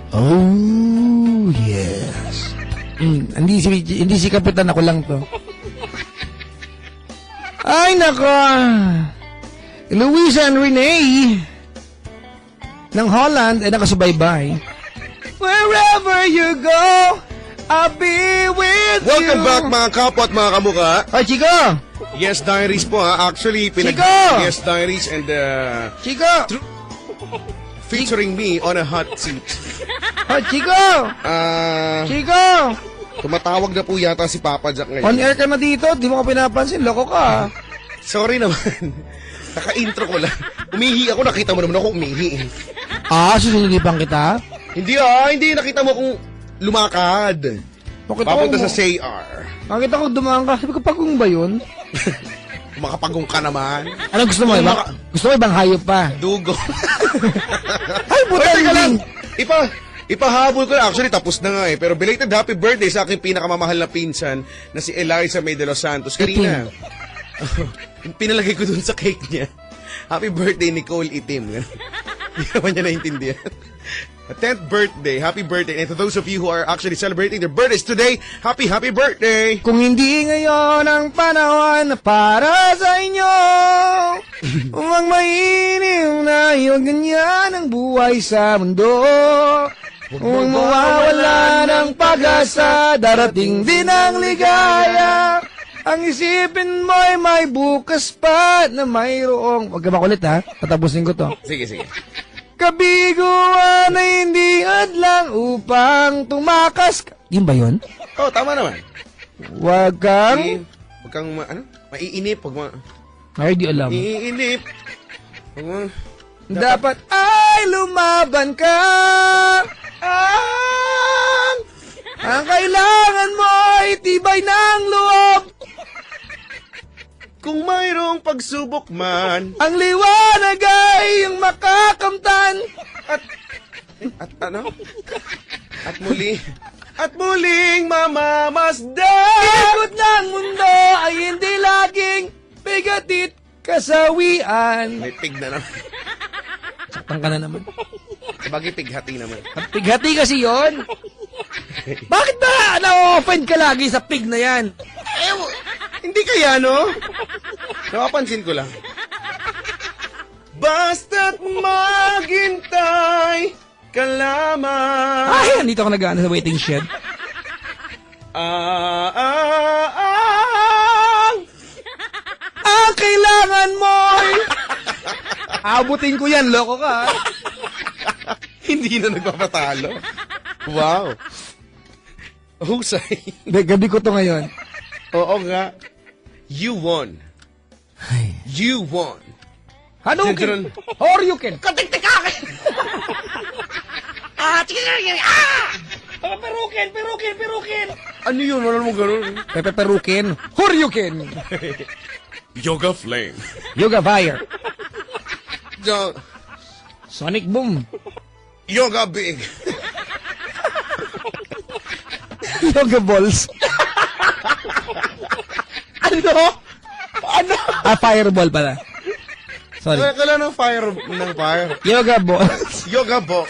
Oh, yes. Hindi si Kapitan, ako lang to. Ay, nako. Luisa and Renee ng Holland ay nakasubaybay. Wherever you go, I'll be with you. Welcome back mga kapwa at mga kamuka. Ay, Chico! Yes Diaries po ha. Actually, Chico! Yes Diaries and Chico! featuring me on a hot seat. Oh, Chico! Chico! Tumatawag na po yata si Papa Jack ngayon. On air ka na dito, di mo ko pinapansin, loko ka. Sorry naman. Naka-intro ko lang. Umihi ako, nakita mo naman ako umihi. Susunilipan kita? Hindi nakita mo akong lumakad. Papunta sa CR. Nakita ko dumaan ka. Sabi ko, pagong ba yun? Makapagong ka naman. Ano gusto mo? Gusto mo ibang hayop pa? Dugo. Ay, butal lang. Ipahabol ko na. Actually, tapos na nga eh. Pero belated happy birthday sa aking pinakamamahal na pinsan na si Eliza May de los Santos. Kanina. Pinalagay ko dun sa cake niya. Happy birthday, Nicole Itim. Hindi naman niya naintindihan. 10th birthday, happy birthday. And to those of you who are actually celebrating their birthdays today, happy birthday! Kung hindi ngayon ang panahon para sa inyo, huwag mainim na yung ganyan ang buhay sa mundo. Huwag mawawala ng pag-asa, darating din ang ligaya. Ang isipin mo'y may bukas pa na mayroong... Huwag ka makulit ha, patapusin ko to. Sige. Kabiguan na hindi hadlang upang tumakas ka. Yun ba yun? Oh, tama naman. Huwag kang... Maiinip. Ay, di alam. Iinip. Dapat ay lumaban ka. Ang kailangan mo ay tibay ng loob. Kung mayroong pagsubok man. Ang liwanag ay yung makakamtan. At muling mamamasdan. Ikot ng mundo ay hindi laging bigatit kasawian. May pig na naman. Saktan ka na naman. Sabagay pighati naman. Pighati kasi yon. Bakit ba na-offend ka lagi sa pig na yan? Hindi kaya, no? Napapansin ko lang. Basta't maghintay ka lamang. Ay, nandito ako nag-aano sa waiting shed. Ang kailangan mo. Abutin ko yan, loko ka. Hindi na nagpapatalo. Wow. Husay. Gabi ko to ngayon. Oo nga. You won. Ay. You won. Hadouken! Horyuken! Katik-tikakin! Perukin! Ano yun? Wala mo ganun. Perukin! Horyuken! Yoga Flame. Yoga Fire! Jo- Sonic Boom! Yoga Big. Yoga Balls! Ano? Fireball pala. Sorry. Kala ng fire. Yoga Balls. Yoga Box.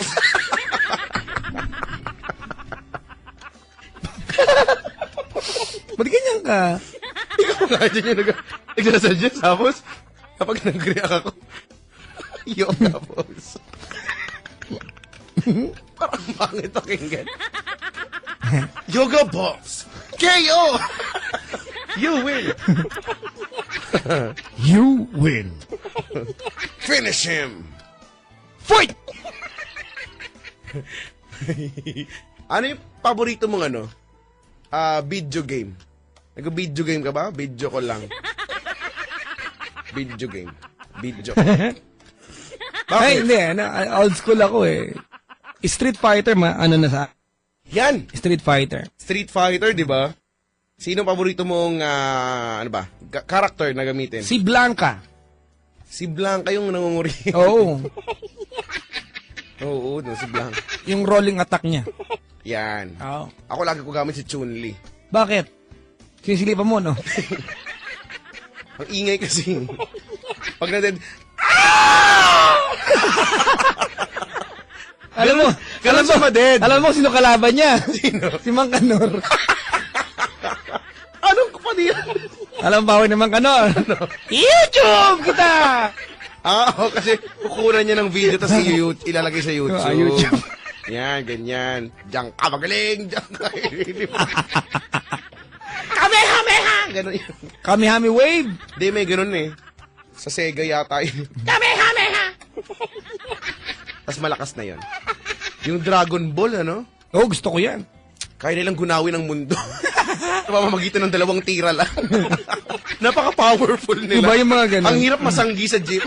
Ba't ganyan ka? Ikaw nga dyan yung nag-suggest. Tapos, kapag nag-react ako, Yoga Box. Parang pangit pakinggan. Yoga Box. KO! You win. You win. Finish him. Fight! Ano yung paborito mong video game? Nag-video game ka ba? Video ko lang. Video game. Video ko. Ay, hindi. Old school ako eh. Street Fighter, ano na sa... Yan! Street Fighter. Street Fighter, di ba? Sino paborito mong, character na gamitin? Si Blanca. Si Blanca yung nangunguri. Oo. Oo, si Blanca. Yung rolling attack niya. Yan. Oo. Ako lagi ko gamit si Chun-Li. Bakit? Sinisilipan mo, no? Ang ingay kasi. Pag na-dead, Ganun si Maded. Alam mo sino kalaban niya? Sino? Si Mang Kanor. Anong kapatid? Alam ba naman Kanor? YouTube kita! Oo, kasi kukunan niya ng video tapos ilalagay sa YouTube. YouTube. Yan, ganyan. Diyan ka magaling, diyan ka. Kamehameha! Ganun yun. Kami-hami wave. Hindi, may ganun eh. Sa Sega yata yun. Kamehameha! Tapos malakas na yun. Yung Dragon Ball, ano? Oo, gusto ko yan. Kaya nilang gunawin ang mundo. Sa pamamagitan ng 2 tira lang. Napaka-powerful nila. Diba yung mga ganun? Ang hirap masanggi sa jeep.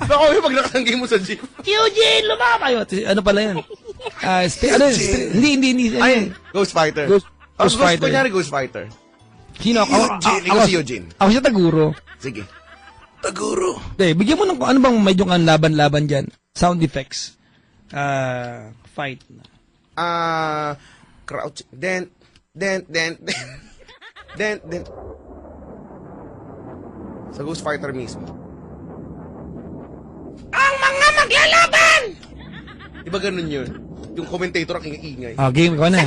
Baka yung pag nakasanggi mo sa jeep. Eugene, lumabayo. Ano pala yan? Hindi. Ano Ay, yan? Ghost Fighter. Ghost Fighter. Kunyari Ghost Fighter. Sino ako? Eugene. Ikaw si Eugene. Ako siya Taguro. Sige. Taguro. Bigyan mo ng ano bang medyo ang laban-laban dyan? Sound effects. Fight. Crouch. Then. Sa Ghost Fighter mismo. Ang mga maglalaban! Diba ganun yun? Yung commentator ang ingay. Game ko na.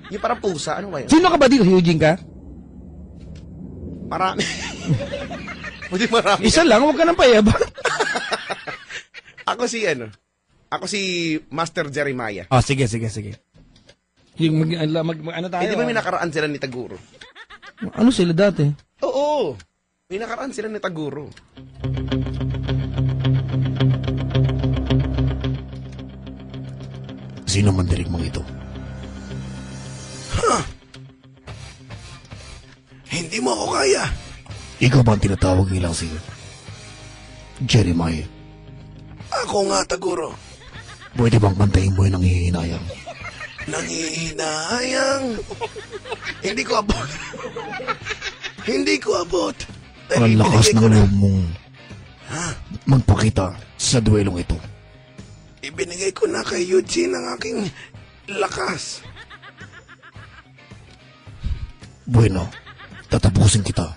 Yung parang pusa. Ano ba yun? Sino ka ba dito? Si Eugene ka? Marami. Hindi marami. Isa lang, huwag ka nang payabang. Ako si Master Jeremiah. Sige. Yung ano tayo? Hindi ba may nakaraan sila ni Taguro? Ano sila dati? Oo. May nakaraan sila ni Taguro. Sino man dirigmang ito? Hindi mo ako kaya. Ikaw ba ang tinatawag nilang si Jeremiah? Ako nga, Taguro. Pwede bang pantayin mo yung nangihinayang? Nangihinayang. Hindi ko abot. Hindi ko abot. Ang lakas ng loob mong magpakita sa duelong ito. Ibinigay ko na kay Eugene ang aking lakas. Bueno, tatapusin kita.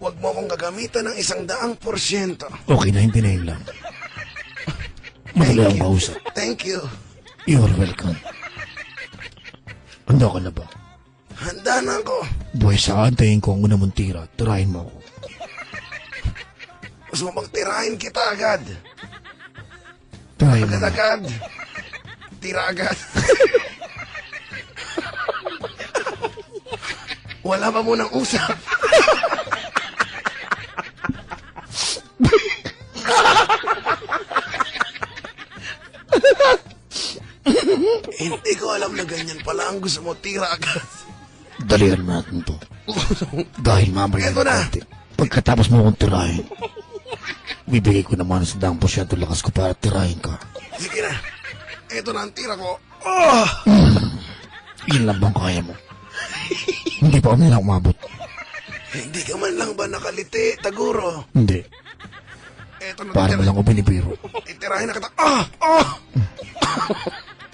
Huwag mo akong gagamitan ng 100%. Okay na, hintinayin lang. Madali ang kausap. Thank you. You're welcome. Handa ka na ba? Handa na ako. Buhay sa antayin ko ang una mong tira. Tirahin mo ako. Gusto mo bang tirahin kita agad? Tirahin mo na. Agad. Tira agad. Wala ba munang usap? Hindi ko alam na ganyan pala ang gusto mo, tira agad. Dalihan natin to. Dahil mamaya Eto na. pagkatapos mo akong tirahin, bibigay ko naman sa 10% lakas ko para tirahin ka. Sige na. Ito na ang tira ko. Yun lang bang kaya mo? Hindi pa kami lang umabot. Hindi ka man lang ba nakaliti, Taguro? Hindi. Ito na Para mo lang ako binibiro. Itirahin na kita.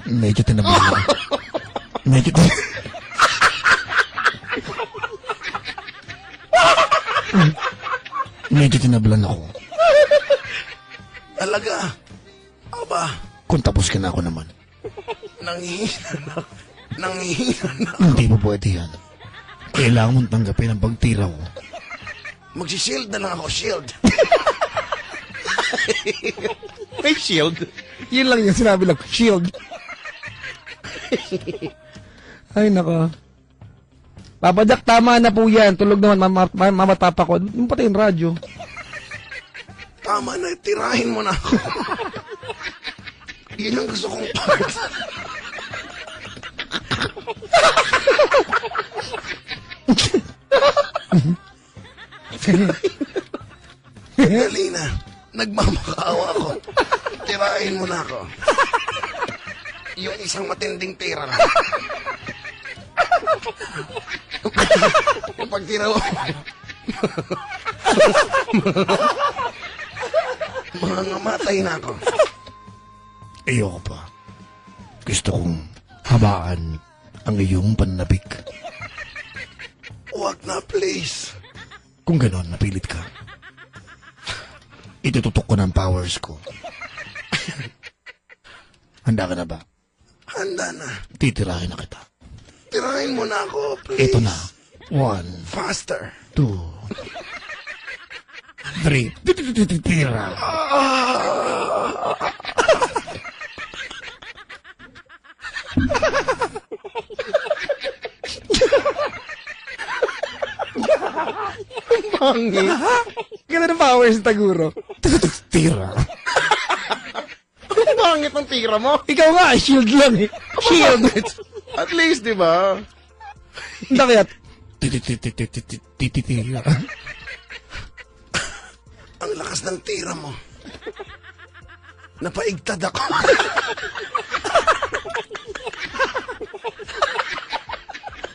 Medyo tinabalan ako. Medyo tinabalan ako. Talaga. Aba, Kung tapos ka na ako naman. nangihina na. Nangihina na. Hindi mo pwede yan. Kailangan mong tanggapin ang pagtira ko. Magsishield na lang ako, shield. May shield? Yun lang yung sinabi lang. Shield. Ay, nako. Papa Jack, tama na po yan. Tulog naman, mama at papa ko. Yung pati yung radyo. Tama na, tirahin mo na ako. Yun ang gusto kong part. Dali na. Nagmamakaawa ako. Tirahin mo na ako. Yung isang matinding tira na. Yung pagtira mo. Mangamatay na ako. Ayoko pa. Gusto kong habaan ang iyong pananabik. Huwag na, please. Kung ganon, napilit ka. Itututok ko ng powers ko. Handa ka na ba? Handa na. Titirahin na kita. Tirahin mo na ako, please. Ito na. 1, Faster. 2, 3. Tira. Pangit. Ganda ng powers, Taguro. Tira. Pangit ang tira mo. Ikaw nga, shield lang eh. Shield. At least, di ba? Hindi kaya. Tira. Ang lakas ng tira mo. Napaigtad ako.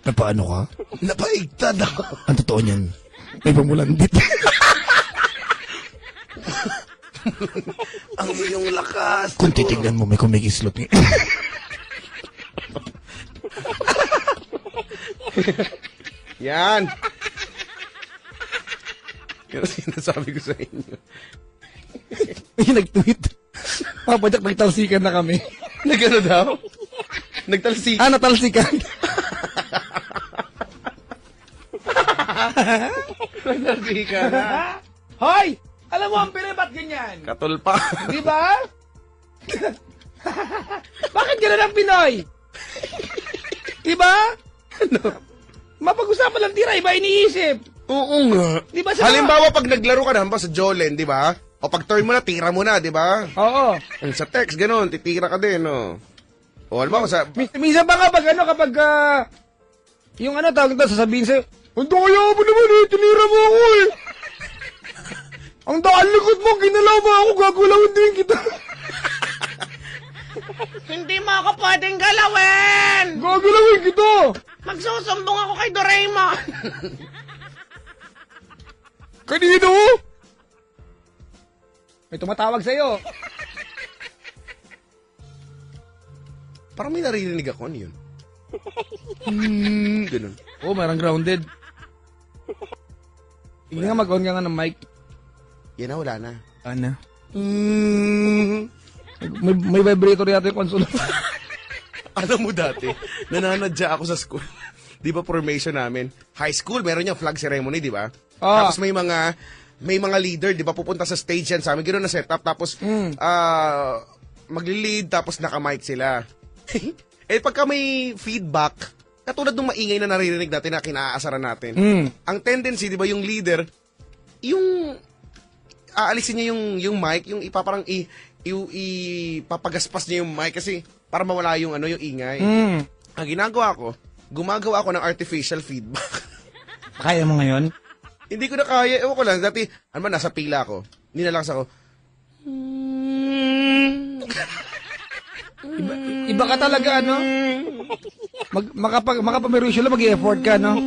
Napaano ka? Napaigtad ako. Ang totoo niyan, may pamulandit. Ang iyong lakas. Kung titignan mo, may kumikislot eh. Yan. Yan ang sinasabi ko sa inyo. May nag-tweet. Papadyak, nagtalsikan na kami. Nagano daw? Nagtalsik. Natalsikan. Nagtalsik ka na. Hoy! Alam mo ang pire, ba't ganyan? Katulpa. Di ba? Bakit gano'n ang Pinoy? Di ba? Ano? Mapag-usapan lang tira, iba iniisip. Oo nga. Di ba sa Halimbawa, pag naglaro ka na sa Jolen, di ba? O pag turn mo na, tira mo na, di ba? Oo. Sa text, ganun, titira ka din, no? O, halimbawa, sa... Minsan pa nga kapag yung tawag ito, sasabihin sa'yo, ang daya mo naman eh, tinira mo ako eh. Ang daan likod mo, ginalaw mo ako, gagulawin din kita. Hindi mo ako pwedeng galawin! Gagulawin kita. Magsusumbong ako kay Doraemon! Kanino? May tumatawag sa'yo. Parang may naririnig ako, ano yun? Ganun. Oo, mayroong grounded. Hindi nga mag-on ka nga ng mic. Yan na, wala na. Ano? May vibrator yata yung console. Alam mo dati, nananadya ako sa school. Di ba formation namin? High school, meron yung flag ceremony, di ba? Ah. Tapos may mga leader, di ba? Pupunta sa stage yan sa amin. Ganoon na setup. Tapos, magli-lead, tapos naka-mic sila. Eh, pagka may feedback, katulad ng maingay na naririnig natin na kinaasaran natin, ang tendency, di ba, yung leader, yung aalisin niya yung mic, yung ipaparang ipapagaspas niya yung mic kasi para mawala yung yung ingay. Ang ginagawa ko, gumagawa ako ng artificial feedback. Kaya mo ngayon? Hindi ko na kaya. Ewan ko lang. Dati, nasa pila ako. Ninalakas ako. Iba ka talaga, ano? Makapamerusyo lang, mag-i-effort ka, no?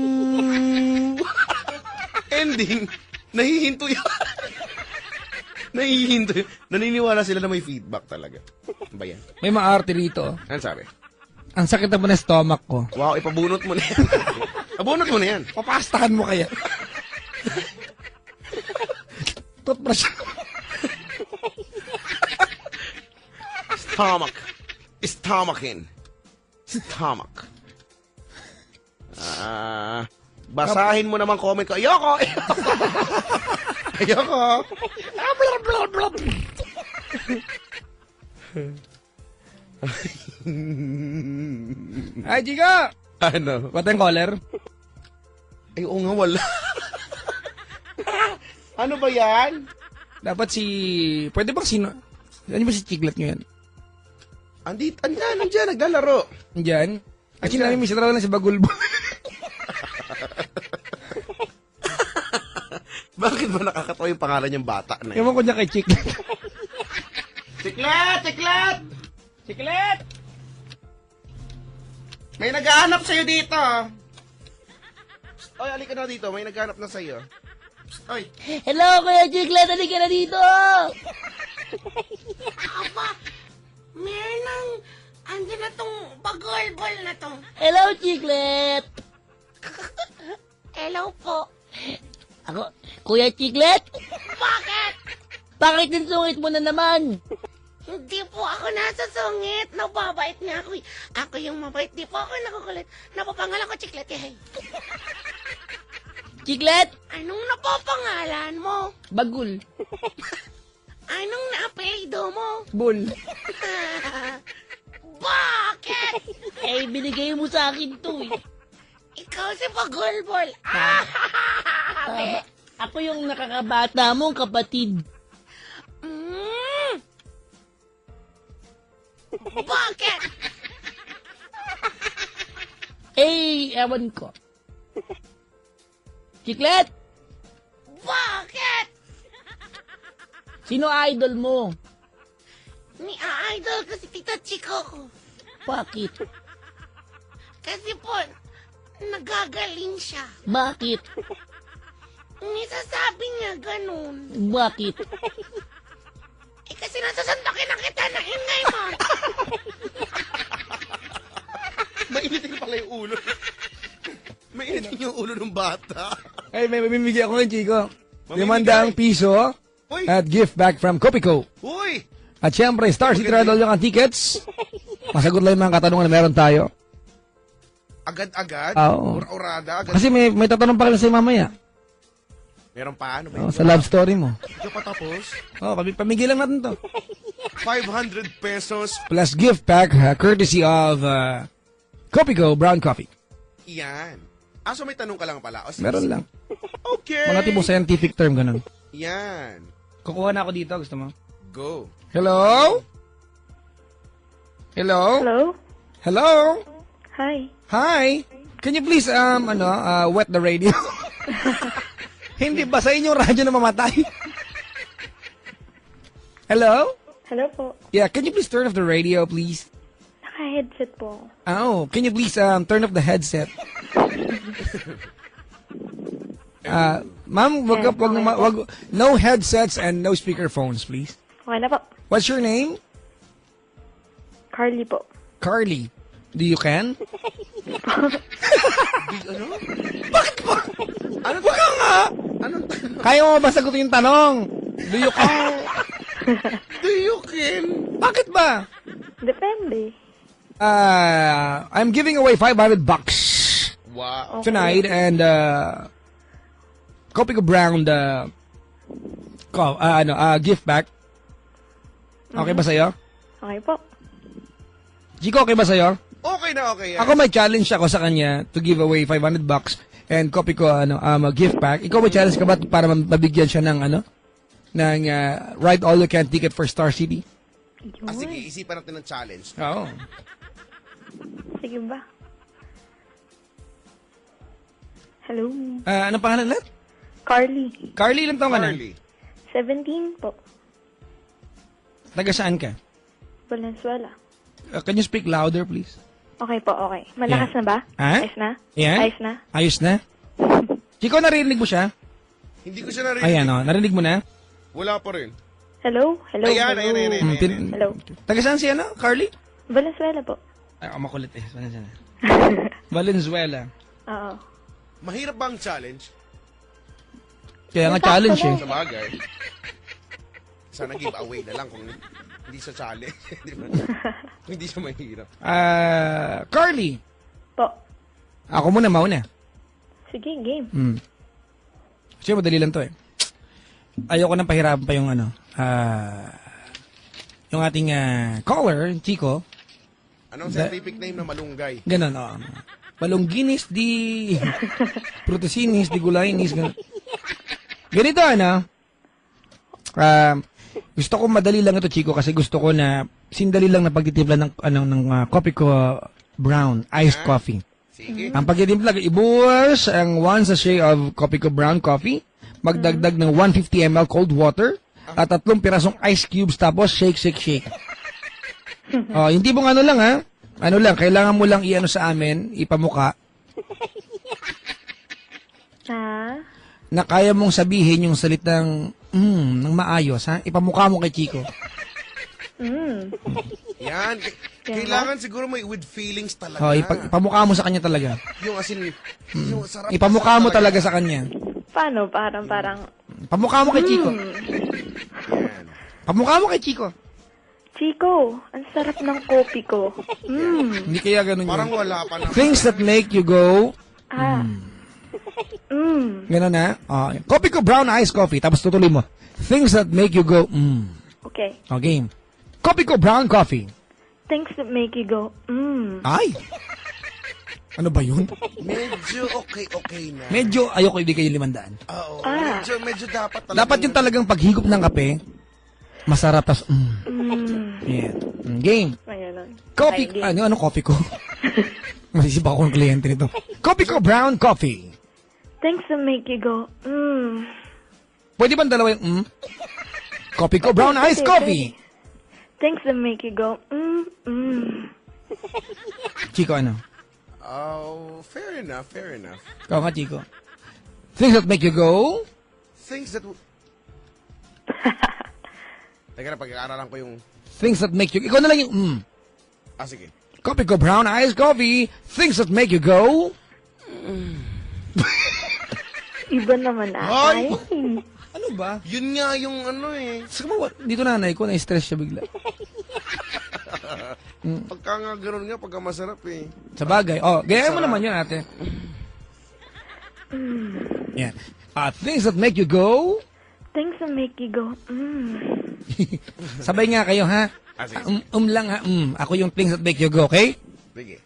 Ending, nahihinto yun. Nahihinto yun. Naniniwala sila na may feedback talaga. Ano ba yan? May maarte rito. Ano sabi? Ang sakit naman ng stomach ko. Wow, ipabunot mo na yan. Pabunot mo na yan. Papastahan mo kaya. Toothbrush. Stomach. Stomachin. Stomach. Basahin mo naman comment ko. Ayoko! Ayoko! Ay, Chica! Ano? What ang caller? Ay, oo nga, wala. Ano ba yan? Dapat pwede bang sino? Ano ba si Chiclet nyo yan? Andyan, naglalaro. Diyan? Actually, namin may sitara lang si Bagulbo. Bakit ba nakakatawa yung pangalan niyang bata na yun? Ewan ko niya kay Chiclet. Chiclet! Chiclet! Chiclet! May naghahanap sa'yo dito. Oy, alika na dito. May naghahanap na sa'yo. Oy. Hello, Kuya Chiclet. Halika na dito. Aba, meron andyan na tong bagol-bol na to. Hello, Chiclet. Hello po. Ako, Kuya Chiclet? Bakit? Bakit yung sungit mo na naman? Hindi po ako nasusungit. Nababait nga ako. Ako yung mabait. Di po ako nakukulit. Napapangalan ko, Chiclet. Chiclet! Anong napapangalan mo? Bagul. Anong naapelido mo? Bull. Bakit? Eh, binigay mo sa akin to eh. Ikaw si Pagulbol. Ako yung nakakabata mong kapatid. Mm. Bakit? Eh, ewan ko. Chiclet! Bakit? Sino idol mo? Ni-idol ko si Tita Chico ko. Bakit? Kasi po, nagagaling siya. Bakit? Nisasabi niya ganun. Bakit? Eh kasi nasasandakin na kita ng ingay mo. Mainitin pala yung ulo. Mainitin yung ulo ng bata. Ay, may mamimigay ako kay Chico. Mamimigay. 500 piso Uy! at gift back from Copico. Uy! At syempre, Star City Red yung tickets. Masagot lang yung mga katanungan na meron tayo. Agad-agad? Oo. Ura-urada? Agad? Kasi may tatanong pa kayo sa'yo mamaya. Meron pa? Ano ba Oh, yun? sa love story mo. Hindi pa tapos? Oh, pamigil lang natin to. 500 pesos. Plus gift pack, courtesy of Copico Brown Coffee. Yan. Ah, so may tanong ka lang pala. O, sige, Meron sige. lang. Okay. Mga tipong scientific term, ganun. Yan. Kukuha na ako dito, gusto mo? Go. Hello? Hello? Hello? Hello? Hi. Hi? Can you please, wet the radio? Hindi ba sa inyong radyo na mamatay? Hello? Hello po. Yeah, can you please turn off the radio, please? Naka-headset po. Oh, can you please turn off the headset? Ma'am, no headsets and no speakerphones, please. Okay na po. What's your name? Carly po. Carly. Do you can? Ano? Bakit ba? Ano Wag ka nga! Anong tanong? Kaya mo ba sagutin yung tanong? Do you can? Do you can? Bakit ba? Depende. I'm giving away $500 Wow. tonight and Copico Brown gift back. Okay ba sa'yo? Okay po. Chico, okay ba sa'yo? Okay na, okay. Yan. Ako may challenge ako sa kanya to give away $500 and Copico gift pack. Ikaw may challenge ka ba para mabigyan siya ng ride all you can ticket for Star City? Yun. Ah, sige, isipan natin ng challenge. Oo. Sige ba? Hello? Anong pangalan ulit? Carly. Carly, ilang taong ka na? Carly. 17 po. Taga saan ka? Valenzuela. Can you speak louder, please? Okay po, okay. Malakas Yeah. na ba? Ha? Ayos na? Yeah? Ayos na? Ayos na? Chico, narinig mo siya? Hindi ko siya narinig. Ayan, narinig mo na? Wala pa rin. Hello? Hello? Ayan, Hello? ayan. Hello? Taga saan siya, Carly? Valenzuela po. Ay, makulit eh. Valenzuela. Oo. Mahirap ba ang challenge? Kaya nga challenge eh. Sa bagay. Sana give away na lang kung hindi siya challenge. Di ba? Hindi siya mahirap. Carly, Po. ako muna mauna. Sige, game. Kasi madali lang to eh. Ayoko nang pahirapan pa yung yung ating caller, Chico. Anong scientific name na malunggay? Ganon, oo. Malungginis di protesinis di gulainis. Ganito, gusto ko madali lang ito, Chico, kasi gusto ko na sindali lang na pagtitimpla ng Copico Brown iced coffee. Sige. Ang pagtitimpla, ibuwas ang 1 sachet of Copico Brown coffee, magdagdag ng 150 ml cold water, at 3 pirasong ice cubes, tapos shake. Hindi mong lang ha. Kailangan mo lang sa amin, ipamuka, na kaya mong sabihin yung salitang ng maayos, ha? Ipamukha mo kay Chico. Yan. Kailangan siguro may with feelings talaga. Ipamukha mo sa kanya talaga. Yung asin, yung sarap. Ipamukha mo talaga sa kanya. Paano? Parang... Pamukha mo kay Chico. Yan. Pamukha mo kay Chico. Chico, ang sarap ng kopi ko. Hindi kaya ganun Parang yun. wala pa na. Things that make you go, Ah. gano'n na. Coffee ko, brown iced coffee. Tapos tutuloy mo. Things that make you go, Okay. Okay. Coffee ko, brown coffee. Things that make you go, Ay! Ano ba yun? Medyo okay na. Medyo ayoko ibigay yung 500. Oo, Ah. medyo dapat talaga. Dapat yung talagang paghigop ng kape, masarap, tas, Yeah. Game. Ayun. Coffee, Ay, game. ano coffee ko? Masisip ako ng kliyente nito. Coffee ko, brown coffee. Things that make you go, Pwede ba dalawa yung Coffee ko, brown iced Pwede, coffee. Things that make you go, Chico, ano? Oh, fair enough. Ikaw nga, Chico. Things that make you go? Things that... Teka na, pag-aaralan ko yung... Things that make you... Ikaw na lang yung Sige. Coffee ko, brown iced coffee. Things that make you go? Iba naman Ay! Ano ba? Yun nga yung ano eh. Saka mo, dito nanay ko, na-stress siya bigla. Pagka nga gano'n nga, pagka masarap eh. Sa bagay. Gaya mo naman yun, ate. Yan. Things that make you go? Things that make you go, Sabay nga kayo, ha? Sige. Lang, ha? Ako yung things that make you go, okay? Sige.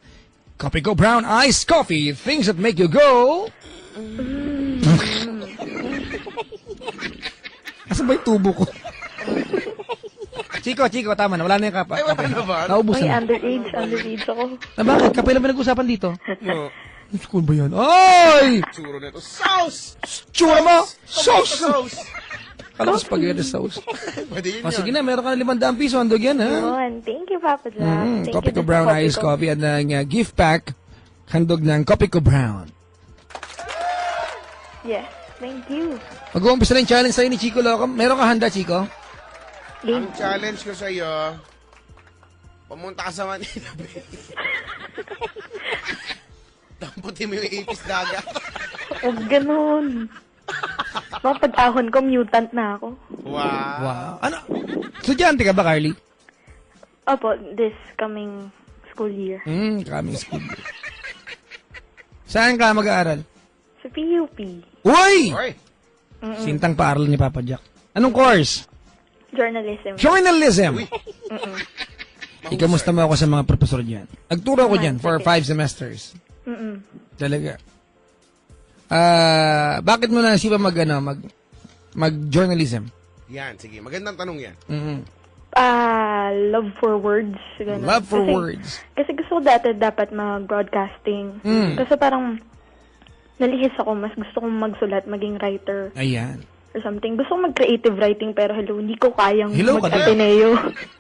Coffee ko, brown iced coffee. Things that make you go? Asa ba yung tubo ko? Chico, tama na. Wala na yung kapa. Ay, wala na ba? Naubusan Ay, na. underage ako. Bakit? Kape lang pinag-usapan dito. No. School ba yan? Ay! Tsuro na ito. Sauce! Tsura mo! Tomato Sauce! sauce! Kala ko spaghetti sauce. Pwede yun Sige yun. na, meron ka ng 500 piso. Handog yan, ha? Yun. Thank you, Papa Jack. Thank Coffee you ko brown Coffee iced ko. coffee at ng gift pack. Handog ng Coffee ko brown. Yes, thank you. Mag-uumpisa na yung challenge sa'yo ni Chico Loco. Meron ka handa, Chico? Game. Ang challenge ko sa'yo, pumunta ka sa Manila Bay. Damputin mo yung ipis dagat. Huwag ganun. Mga pag-ahon ko, mutant na ako. Wow. Ano? Estudyante ka ba, Carly? Opo, this coming school year. Coming school. Saan ka mag-aaral? Sa PUP. Uy! Oy, Sintang paaralan ni Papa Jack. Anong course? Journalism. Journalism! Ikamusta mo ako sa mga profesor dyan? Nagturo ako dyan for 5 semesters. Talaga. Bakit mo nasipa mag-journalism? yan, sige. Magandang tanong yan. Love for words. Ganun. Love for Kasi- words. Kasi gusto ko dati dapat mag-broadcasting. Kasi parang nalihis ako. Mas gusto kong magsulat, maging writer Ayan. or something. Gusto kong mag-creative writing pero hindi ko kayang Hello ka din. mag-Ateneo.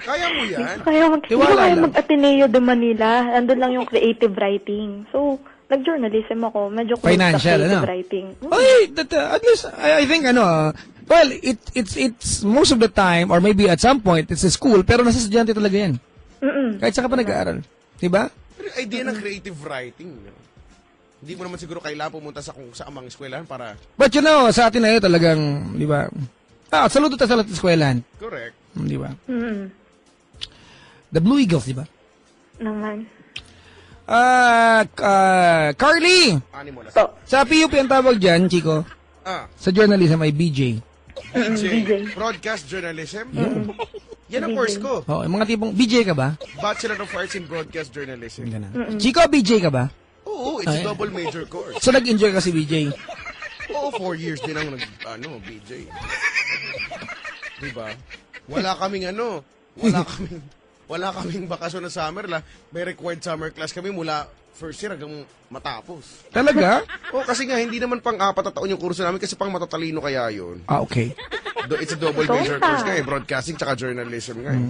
Kaya mo yan? Hindi ko Tiwala kaya lang. mag-Ateneo de Manila. Andun lang yung creative writing. So, nag-journalism ako. Medyo close Financial, sa creative ano? writing. Ay, at least, I think, well, it's most of the time, or maybe at some point, it's a school, pero nasa estudyante talaga yan. Kahit saan ka pa nag-aaral. Diba? Pero yung idea ng creative writing, hindi mo naman siguro kailangan pumunta sa kung saang mga eskwelahan para... But sa atin na yun talagang, di ba? Saludo tayo sa lahat ng eskwelahan. Correct. Di ba? The Blue Eagles, di ba? Naman. Ani Carly! mo na. So, Sa PUP ang tawag dyan, Chico, sa journalism ay BJ. BJ. Broadcast Journalism. Yan ang course ko. Yung mga tipong, BJ ka ba? Bachelor of Arts in Broadcast Journalism. Chico, BJ ka ba? Oo, it's a double major course. So, nag-enjoy ka si BJ. Oo, 4 years din ang BJ. Diba? Wala kaming bakasyon na summer la. May required summer class kami mula first year hanggang matapos. Talaga? Oo, kasi nga, hindi naman pang 4 na taon yung kurso namin kasi pang matatalino kaya yun. Okay. It's a double major course nga eh. Broadcasting tsaka journalism nga eh.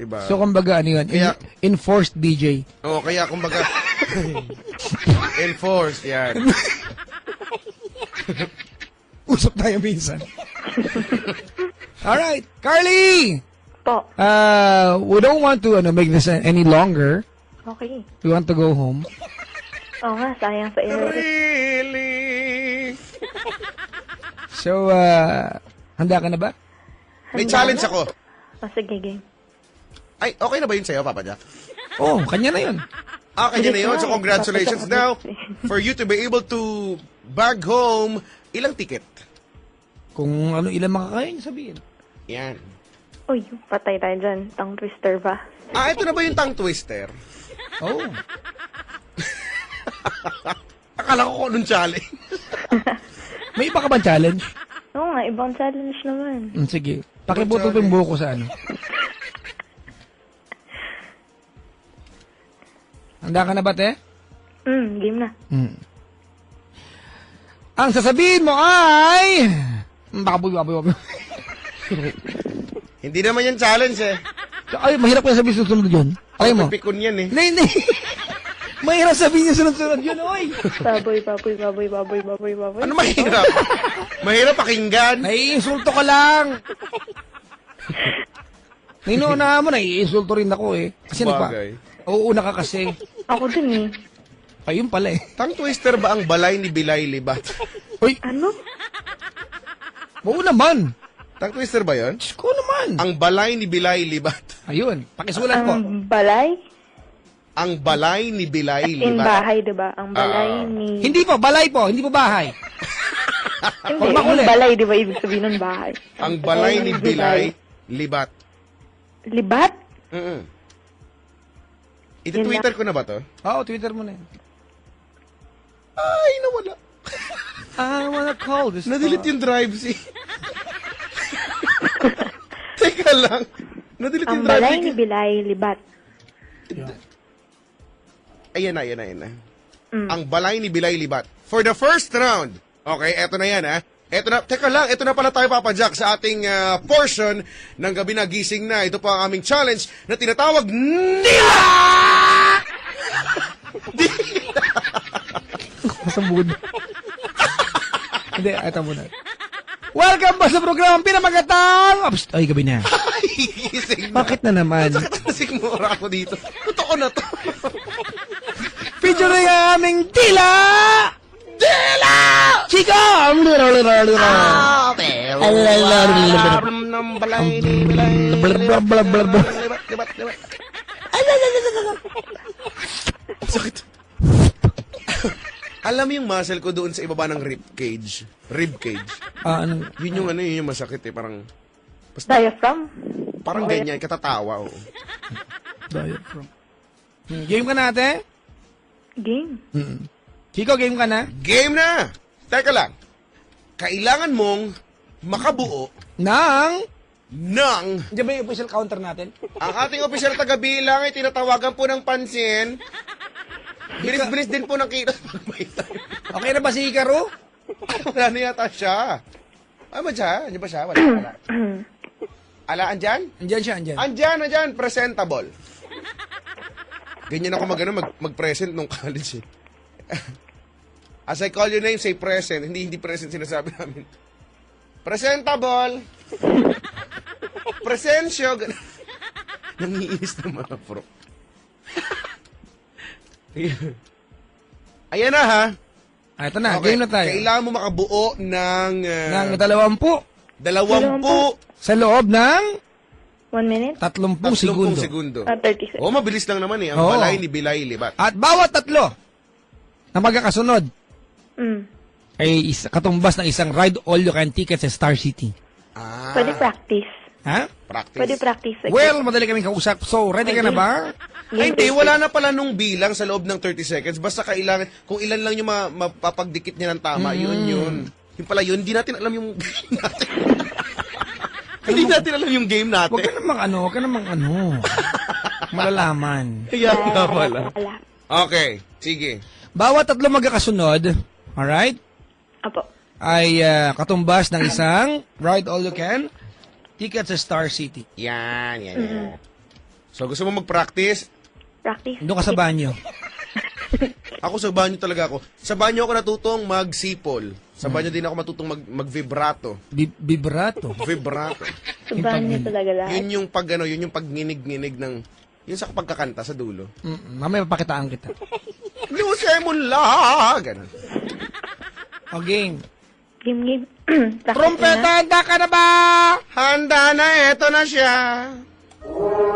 Diba? So, kumbaga, ano yun? Kaya- Enforced BJ. Oo, kaya kumbaga... enforced, yan. Usap tayo minsan. Alright, Carly! po. We don't want to make this any longer. Okay. We want to go home. Oo nga, sayang sa air. Really? So, handa ka na ba? May challenge ako. Sige, game. Ay, okay na ba yun sa'yo, Papa Jack? Oh, kanya na yun. Ah, kanya na yun. So, Hindi ko congratulations na. now for you to be able to bag home ilang ticket. Kung ano ilan makakain, sabihin. Yan. Uy, patay tayo dyan. Tongue twister ba? Ah, ito na ba yung tongue twister? Oh. Akala ko kung anong challenge. May iba ka bang challenge? Oo nga, ibang challenge naman. Sige. Pakiputol yung buhok ko sa ano. Handa ka na ba, te? Game na. Ang sasabihin mo ay... Baboy. Hindi naman yan challenge eh. Ay, mahirap ko sabihin susunod yun. Alam mo? Pikon yan eh. Hindi. Mahirap sabihin yung sunod-sunod yun, oy. Baboy. Ano mahirap? Mahirap pakinggan. Naiinsulto ka lang. Ninuunahan mo, naiinsulto rin ako eh. Kasi Bagay. uuuna ka kasi. Ako din eh. Ayun pala eh. Tongue twister ba ang balay ni Bilay Libat? Uy, Ano? oo naman. Tongue twister ba yun? Diyos ko naman. Ang balay ni Bilay Libat. Ayun, pakisulat po. Ang balay? Ang balay ni Bilay In Libat. bahay, diba? Ang balay ni... Hindi po, balay po, hindi po bahay. Hindi, Huwag makulit. yung balay, diba? Ibig sabihin ng bahay. Ang balay ni Bilay Libat. Libat? Mm-mm. Iti-Twitter ko na ba to? Oo, Twitter mo na yun. Ay, nawala. I wanna call this Nadelete yung drive si. Teka lang. Nadelete Ang yung drive balay si. ni Bilay, libat. Ayan na. Ang balay ni Bilay Libat. For the first round. Okay, eto na yan ha. Eto na, teka lang, eto na pala tayo, Papa Jack, sa ating portion ng gabi na gising na. Ito pa ang aming challenge na tinatawag Nila! Masambun. Hindi, ito muna. Welcome ba sa programang pinamagatang... Ay, gabi na. Gising na. Bakit na naman? Nakatasik mo ako dito. Totoo na to. Featuring ang aming Dila! Dila! Chico! Ng balay ni Bilay Libat. Sakit. Alam mo yung muscle ko doon sa ibaba ng rib cage. Ano? Yun yung masakit eh. Parang Diaphragm? ganyan, katatawa. Oh. Diaphragm. Game ka na, ate? Game. Chico, game ka na? Game na! Teka lang. Kailangan mong makabuo Nang... ng Diyan ba yung official counter natin? ang ating opisyal taga-bilang ay tinatawagan po ng pansin. Bilis-bilis din po ng kita. Okay na ba si Hikaru? Wala na yata siya. Ay, ba siya? Andiyan ba siya? Wala. Ala, andyan? Andiyan siya, andiyan. Andyan. Presentable. Ganyan ako mag-present nung college eh. As I call your name, say present. Hindi present sinasabi namin. Presentable. Presensyo. Nangiinis ng mga pro. Ayan na ha. Ito na, game na tayo. Kailangan mo makabuo ng Nang 20 20 sa loob ng 1 minute? 30 segundo. segundo. 30 seconds. Oh, mabilis lang naman eh. Ang Oo. balay ni Bilay Libat. At bawat tatlo na magkakasunod ay katumbas ng isang ride all you can ticket sa Star City. Ah, Pwede practice. Ha? practice. Pwede practice. Well, madali kaming kausap. So, ready ka na ba? Ay, hindi, wala na pala nung bilang sa loob ng 30 seconds. Basta kailangan, kung ilan lang yung mapapagdikit niya ng tama, yun. Yung pala yun, hindi natin alam yung game natin. Hindi natin alam yung game natin. Huwag ka namang malalaman. Kaya nga pala. Wala. Okay, sige. Bawat tatlo magkakasunod, alright, Apo. ay katumbas ng isang ride all you can ticket sa Star City. Yan. So, gusto mo mag-practice? Practice. Doon ka sa banyo. Ako sa banyo talaga ako. Sa banyo ako natutong mag-sipol. Sa banyo din ako matutong mag-vibrato. Vibrato. Vibrato. Subahan niyo talaga lahat. Yun yung yun yung pag-nginig-nginig ng, yun sa pagkakanta sa dulo. Mamaya papakitaan kita. Lusemula! Ganun. O game. Game. Practice Trumpeta, na. handa ka na ba? Handa na, eto na siya.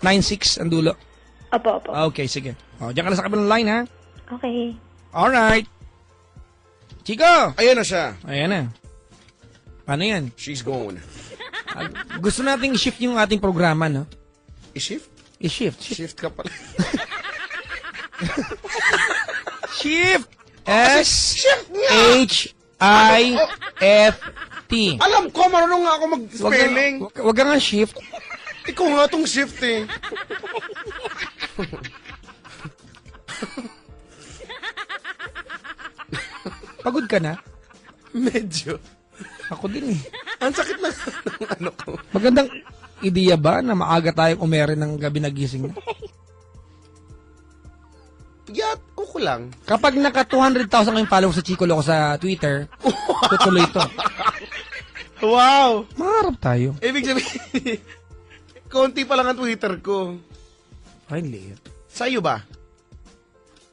96 ang dulo. Opo, opo. Okay, sige. O, diyan ka na sa kabilang line, ha? Okay. Alright. Chico! Ayan na siya. Ayan na. Paano yan? She's gone. Gusto nating i-shift yung ating programa, no? I-shift? I-shift. Shift ka pala. Shift! Shift nga! S-H-I-F-T. Alam ko, marunong nga ako Wag mag-spelling. Wag ka nga shift. Ikaw nga tong shift eh. Pagod ka na? Medyo. Ako din eh. Ang sakit na ng ano ko. Magandang ideya ba na maaga tayong umere ng gabi nagising na? Yat, ko lang. Kapag naka 200,000 kayong follow sa Chico Loco sa Twitter, tutuloy ito. Wow! Maharap tayo. Ibig sabihin, konti pa lang ang Twitter ko. Ay, liit. Sa'yo ba?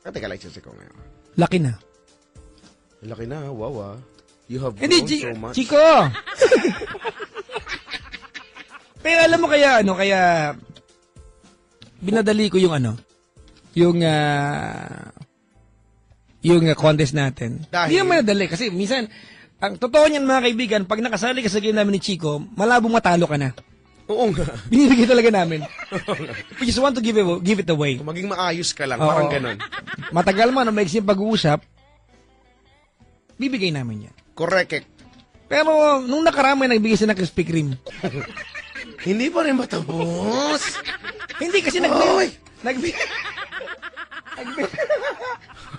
Teka, like ko ngayon. Laki na. Laki na, wow ah. You have Hindi, grown so much. Chico! Pero alam mo kaya, binadali ko yung contest natin. Dahil? Hindi naman nadali kasi minsan, ang totoo niyan mga kaibigan, pag nakasali ka sa game namin ni Chico, malabong matalo ka na. Oo nga. Binibigay talaga namin. We just want to give it away. Maging maayos ka lang, Oo. parang ganun. Matagal man, maiksi yung pag-uusap, bibigay namin yan. Correct. Pero, nung nakarami, nagbigay siya ng Krispy Kreme. Hindi pa rin matapos. Hindi kasi Oy!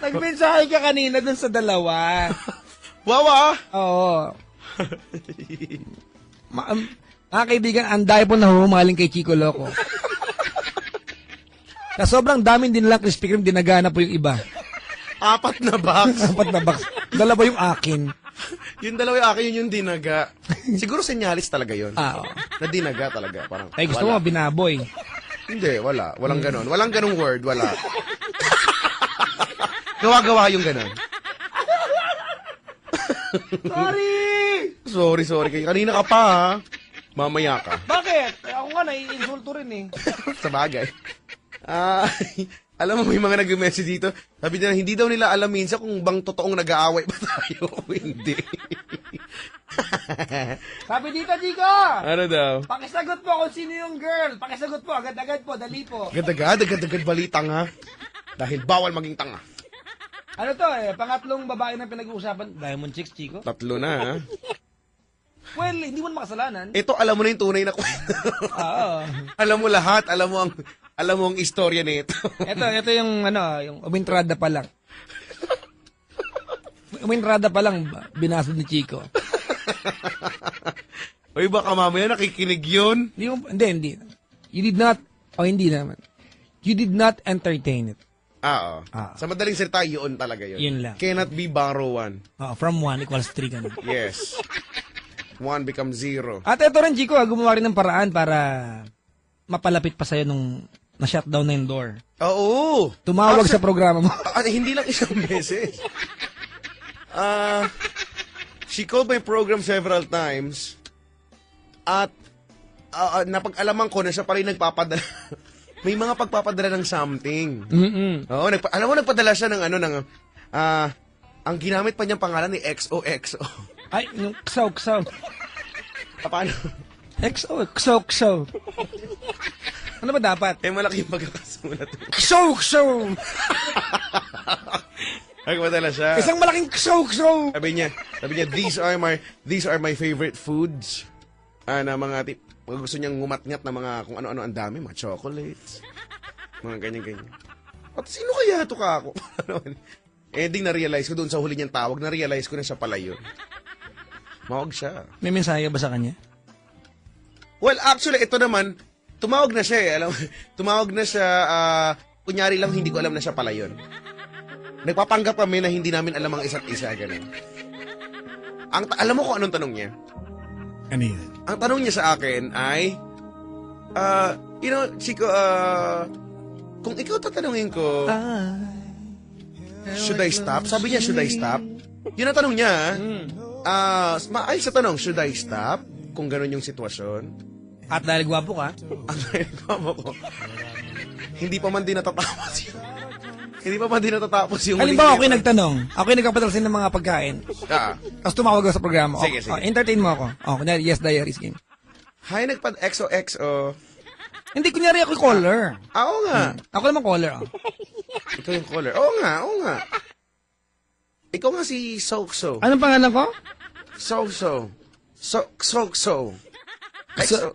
nagmensahe ka kanina dun sa dalawa. Wow ah. Oo. Mga kaibigan, ang dahil po nahuhumaling kay Chico Loco. Sa sobrang daming din lang Krispy Kreme, dinagana po yung iba. 4 na box. 4 na box. Dalawa yung akin. Yung dalawa yung akin, yun yung dinaga. Siguro senyalis talaga yun. Oo. Na dinaga talaga. Parang, Ay, gusto wala. mo, binaboy. Hindi, wala. Walang ganon. Walang ganong word, wala. Gawa-gawa yung ganon. Sorry. Kanina ka pa, ha? Mamaya ka. Bakit? Ako nga, nai-insulto rin eh. Sa bagay. Alam mo, may mga nag-message dito. Sabi nila, hindi daw nila alam minsan kung bang totoong nag-aaway ba tayo o hindi. Sabi dito, Chico! Ano daw? Pakisagot po kung sino yung girl. Pakisagot po, agad-agad po, dali po. Agad-agad balita nga. Dahil bawal maging tanga. Ano to pangatlong babae na pinag-uusapan. Diamond Chicks, Chico? 3 na, ha? Well, hindi mo makasalanan. Ito, alam mo na yung tunay na kwento. Oo. Alam mo lahat, alam mo ang istorya nito. Ito yung yung umintrada pa lang. Umintrada pa lang, binasod ni Chico. Oy, baka mamaya nakikinig yun. Hindi. You did not, hindi naman. You did not entertain it. Oo. Sa madaling salita, yun talaga yun. Yun lang. Cannot be borrow 1. From 1 equals 3 ganun. Yes. 1 becomes 0. At ito rin, Chico, gumawa rin ng paraan para mapalapit pa sa'yo nung na-shutdown na yung door. Oo. Tumawag sa programa mo. Hindi lang isang beses. She called my program several times at napag-alaman ko na siya pala yung nagpapadala. May mga pagpapadala ng something. Oo, alam mo, nagpadala siya ng ang ginamit pa niyang pangalan ni XOXO. Ay, yung ksaw. Paano? XOXO. Ano ba dapat? Malaki yung pagkakasulat. Ksaw. Nagpadala siya. Isang malaking ksaw. Sabi niya, these are my favorite foods. Na mga gusto niyang ngumatngat na mga kung ano-ano ang dami, mga chocolates. Mga ganyan-ganyan. At sino kaya ito ka ako? Ending na-realize ko doon sa huli niyang tawag, na-realize ko na siya pala yun. Mawag siya. May mensahe ba sa kanya? Well, actually, ito naman, tumawag na siya eh. Tumawag na siya, kunyari lang hindi ko alam na siya pala yun. Nagpapanggap kami na hindi namin alam ang isa't isa, ganun. Alam mo kung anong tanong niya? Ano yun? Ang tanong niya sa akin ay, Chico, kung ikaw tatanungin ko, should I stop? Sabi niya, should I stop? Yun ang tanong niya. Maayos sa tanong, should I stop? Kung ganun yung sitwasyon. At dahil gwapo ka, Ang nagmama ko. Hindi pa man din natatapos yun. Hindi pa man din natatapos yung... halimbawa ako yung nagtanong, ako yung nagpapadalsin ng mga pagkain, Ah. tapos tumawag ako sa programa. Sige, sige. Entertain mo ako. Kunyari, Yes Diaries game. Hi, nagpa-XOXO. Hindi, kunyari ako yung caller. Oo nga. Ako naman caller. Ikaw yung caller. Oo nga. Ikaw nga si Sokso. Anong pangalan ko? Sokso. Sokso. So,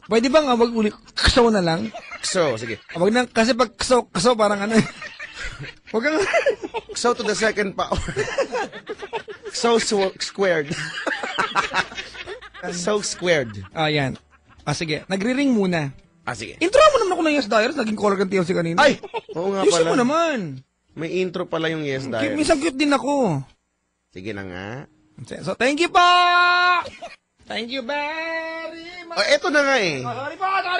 pwede bang wag ulit kso na lang? XO, sige. Wag na, kasi pag kso parang ano. Wag kang... XO to the second power. XO squared. So squared. Yan. Sige. Nagri-ring muna. Sige. Intro mo naman ako ng Yes Diaries. Naging caller kang TLC kanina. Ay! Oo nga Ayusin pala. mo naman. May intro pala yung Yes Diaries. Minsan cute din ako. Sige na nga. So, thank you po! Thank you very much. Eto na nga eh. Sorry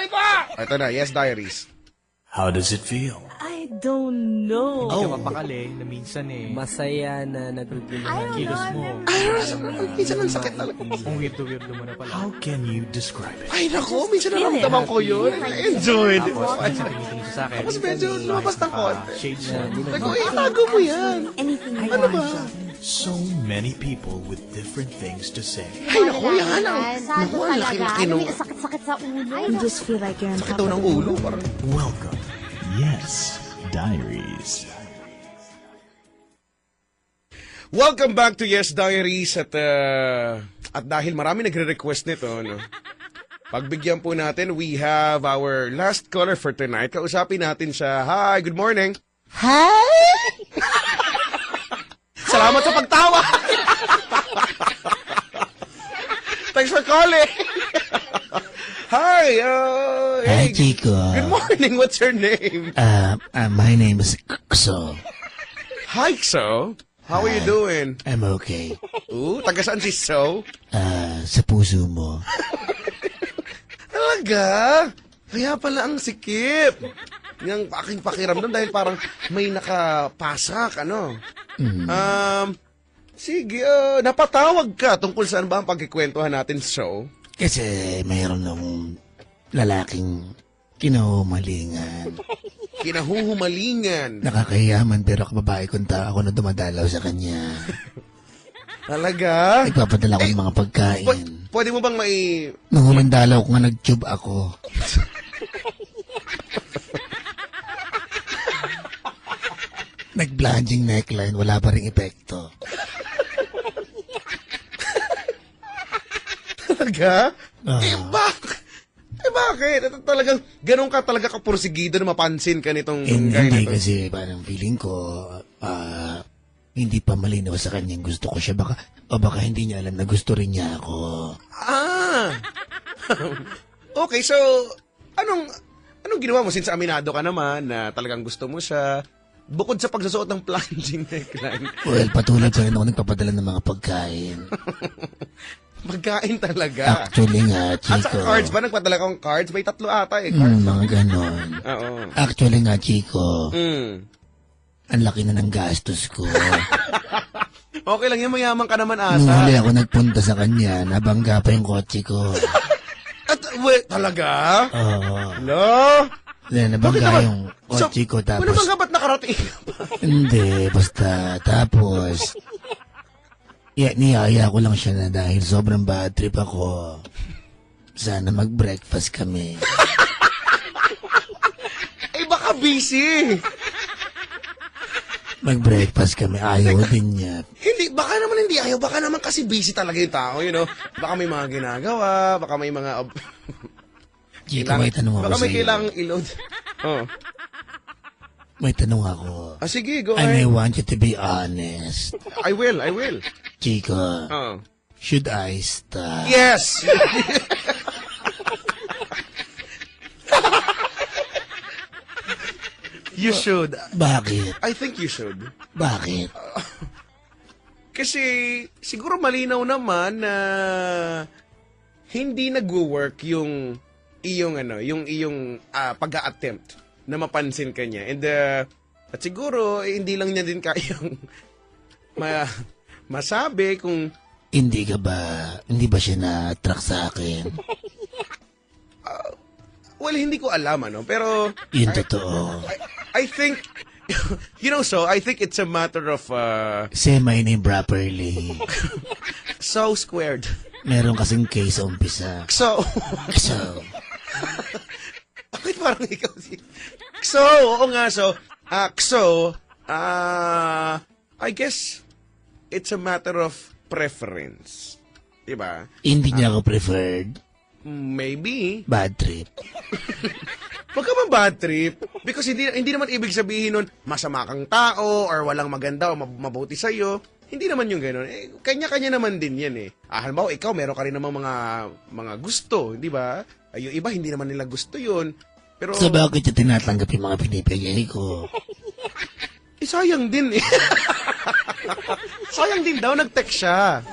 po! Ito na, Yes Diaries. How does it feel? I don't know. Hindi ka mapakali na minsan Masaya na nagugulo na kilos mo. Minsan ang sakit talaga. Kung weirdo mo na pala. How can you describe it? Ay, naku, minsan naramdaman ko yun. I enjoyed it. Tapos, tingin siya sa akin. Tapos medyo lumabas ng konti. Shades na. Naku, itago mo yan. Ano ba? So many people with different things to say. Ay, naku, yan ang... Naku, ang laki-laki nung... Sakit-sakit sa ulo. I just feel like you're on Sakit top daw ng of the ulo. Parang... Welcome. Yes, Diaries. Welcome back to Yes Diaries at dahil marami nagre-request nito, no? Pagbigyan po natin, we have our last caller for tonight. Kausapin natin siya. Hi, good morning. Hi! Salamat sa pagtawa. Thanks for calling. Hi, Hi, hey, Chico. good morning. What's your name? My name is Kso. Hi, So. How are you doing? I'm okay. Ooh, taga saan si So? Sa puso mo. Talaga? Kaya pala ang sikip. Yung aking pakiramdam dahil parang may nakapasak, ano? Sige, napatawag ka tungkol saan ba ang pagkikwentuhan natin, So? Kasi mayroon ng lalaking kinahumalingan. Kinahuhumalingan. Nakakahiyaman pero kababae kong tao ako na dumadalaw sa kanya. Talaga? Nagpapadala ko ng mga pagkain. Pwede mo bang Nung huling dalaw ko nga nag-tube ako. Nag-bludging neckline, wala pa rin epekto. Talaga? Ah. Bakit? Talagang, ganun ka talaga kapursigido na mapansin ka nitong guy na Hindi to? kasi parang feeling ko, hindi pa malinaw sa kanyang gusto ko siya. Baka hindi niya alam na gusto rin niya ako. Okay, so, anong ginawa mo since aminado ka naman na talagang gusto mo siya? Bukod sa pagsusuot ng plunging neckline. Well, patuloy pa rin ako nagpapadala ng mga pagkain. Magkain talaga. Actually nga, At sa Chico. cards ba? Nagpadala kang cards? May 3 ata eh. Cards. Mga ganon. Oo. Actually nga, Chico, Mm. ang laki na ng gastos ko. Okay lang yan, mayaman ka naman Nung ata. huli ako nagpunta sa kanya, nabangga pa yung kotse ko. At, wait, talaga? Oo. Hello? Nabangga yung kotse ko, Ano tapos... bang ba't nakarating ka pa? Hindi, basta. Tapos, niyaya ko lang siya na dahil sobrang bad trip ako. Sana mag-breakfast kami. Eh, baka busy. Mag-breakfast kami, ayaw din niya. Hindi, baka naman hindi ayaw. Baka naman kasi busy talaga yung tao, you know? Baka may mga ginagawa, baka may mga... Chico, may tanong ako Baka may sa'yo. kailangang i-load. Oh. May tanong ako. Sige, go And I ahead. want you to be honest. I will. Chico, Oh. should I stop? Yes! You should. Bakit? I think you should. Bakit? Kasi siguro malinaw naman na hindi nagwo-work yung iyong pag-a-attempt na mapansin ka niya. And at siguro hindi lang niya din kayang masabi kung Hindi ba siya na-attract sa akin? Well, hindi ko alam, ano. Pero, Yun totoo. I think, I think it's a matter of, Say my name properly. so squared. Meron kasing case sa umpisa. So, So, bakit parang ikaw So, oo nga, I guess, it's a matter of preference. Diba? hindi niya ako preferred. Maybe. Bad trip. Huwag ka man bad trip. Because hindi naman ibig sabihin nun, masama kang tao, or walang maganda, o mabuti sa'yo. Hindi naman yung gano'n. Kanya-kanya naman din yan eh. Halimbawa, ikaw, meron ka rin namang mga gusto, di ba? Yung iba, hindi naman nila gusto yun. Pero, So, bakit niya tinatanggap yung mga pinipigay ko? sayang din eh. Sayang din daw, nag-text siya.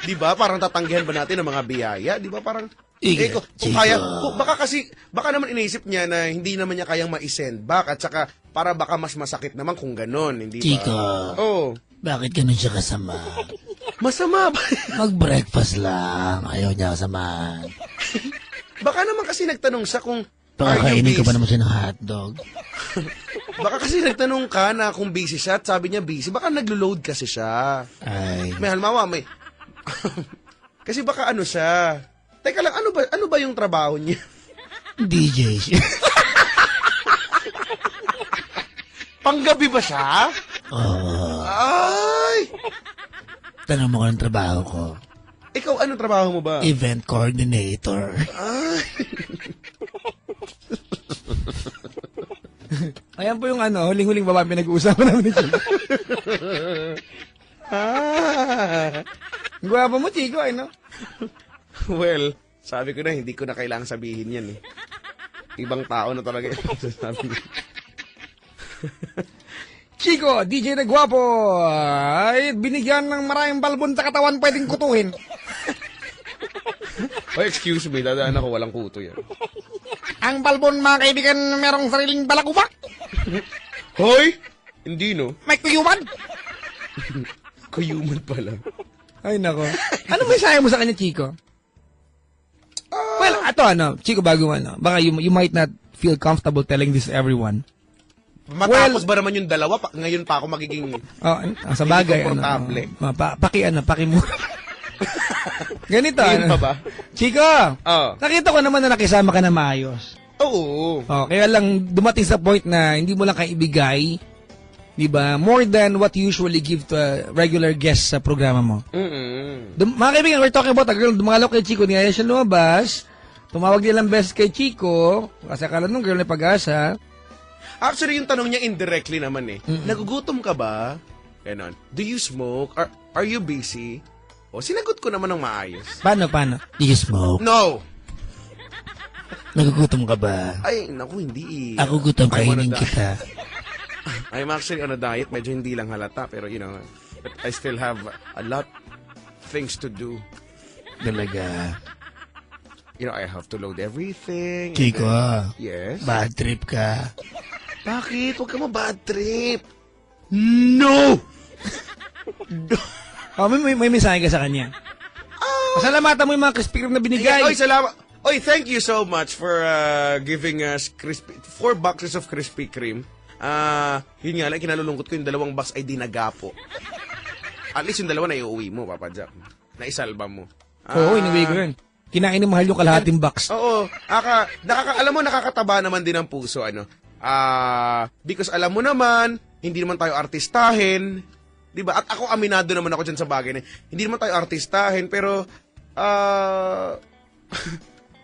Di ba? Parang tatanggihan ba natin ang mga biyaya? Di ba? Parang, kung kaya, baka naman iniisip niya na hindi naman niya kayang ma-send back at saka para baka mas masakit naman kung ganon, hindi ba? Chico, Bakit ganun siya kasama? Masama ba? Mag-breakfast lang. Ayaw niya kasama. Baka naman kasi nagtanong siya kung Baka kainin ko pa naman siya ng hotdog. Baka kasi nagtanong ka na kung busy siya at sabi niya busy. Baka naglo-load kasi siya. Ay. May halimbawa, kasi baka ano siya. Teka lang, ano ba yung trabaho niya? DJ siya. Panggabi ba siya? Oo. Ay! Tanong mo ko ng trabaho ko. Ikaw, anong trabaho mo ba? Event coordinator. Ay! Ayan po yung huling-huling babae pinag-uusapan namin ni Chico. Guwapo mo, Chico, no? Well, sabi ko na, hindi ko na kailangang sabihin yan eh. Ibang tao na talaga yung sasabi niya. Chico, DJ na guwapo, ay binigyan ng maraming balbon sa katawan pwedeng kutuhin. Oh, excuse me, dadaan ako, walang kuto yan. Ang balbon, mga kaibigan, merong sariling balakubak. Hoy! Hindi, no? May kuyuman. Kuyuman pala. Ay, nako. Ano mensahe mo sa kanya, Chico? Well, Chico, bago baka you might not feel comfortable telling this to everyone. Matapos ba naman yung dalawa? Ngayon pa ako magiging... sa bagay, komportable. Paki mo. Ganito, Ngayon pa ba? Chico, nakita ko naman na nakisama ka na maayos. Oo. Kaya lang dumating sa point na hindi mo lang kaibigay, di ba? More than what you usually give to a regular guest sa programa mo. Mga kaibigan, we're talking about a girl, dumalaw kay Chico, niyaya siya lumabas, tumawag nilang beses kay Chico, kasi akala nung girl na pag-asa. Actually, yung tanong niya indirectly naman eh. Nagugutom ka ba? Ganon. Do you smoke? Are you busy? O, sinagot ko naman ng maayos. Paano? Do you smoke? No! Nagugutom ka ba? Ay, naku, hindi. Ako gutom, kainin kita. I'm actually on a diet. Medyo hindi lang halata. Pero, but I still have a lot things to do. Talaga. I have to load everything. Chico, yes? bad trip ka. Bakit? Huwag ka ma-bad trip. No! May mensahe ka sa kanya. Pasalamatan mo yung mga Krispy Kreme na binigay. Oy, salamat. Oy, thank you so much for giving us 4 boxes of Krispy Kreme. Yun nga lang, kinalulungkot ko yung 2 box ay dinagapo. At least yung 2 na iuwi mo, Papa Jack. Na isalba mo. Oo, inuwi ko yun. Kinain ng mahal yung kalahating box. Oo. Alam mo, nakakataba naman din ang puso, because alam mo naman, hindi naman tayo artistahin. Diba? At ako, aminado naman ako dyan sa bagay na, hindi naman tayo artistahin, pero,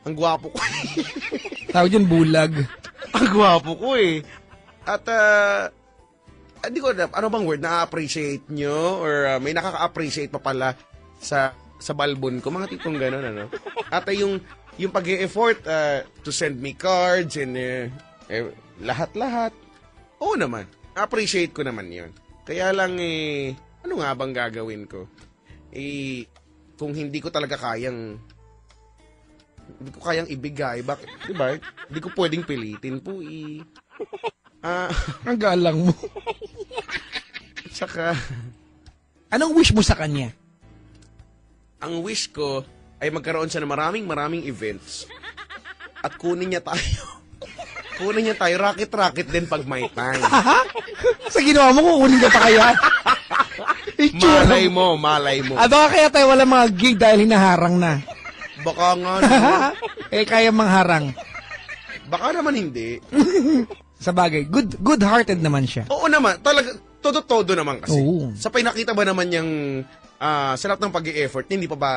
ang gwapo ko. Tawag dyan, bulag. Ang gwapo ko eh. At, hindi ko alam, ano bang word, na-appreciate nyo? Or may nakaka-appreciate pa pala sa balbon ko, mga tipong gano'n, At yung pag-e-effort to send me cards and lahat-lahat. Oo naman. Appreciate ko naman yun. Kaya lang ano nga bang gagawin ko? Kung hindi ko talaga kayang ibigay, bakit? Diba? Hindi ko pwedeng pilitin po Ang galang mo. Saka, anong wish mo sa kanya? ang wish ko ay magkaroon siya ng maraming events. at kunin niya tayo. Kunin niya tayo, racket-racket din pag may time. Sa ginawa mo, kukunin ka pa kaya? Itsura Malay mo. Baka kaya tayo wala mga gig dahil hinaharang na. Baka nga, Kaya mangharang. baka naman hindi. Sa bagay, good-hearted naman siya. Oo naman, talaga, todo-todo naman kasi. Oo. Sa pinakita ba naman niyang, sa lahat ng pag-i-effort, hindi pa ba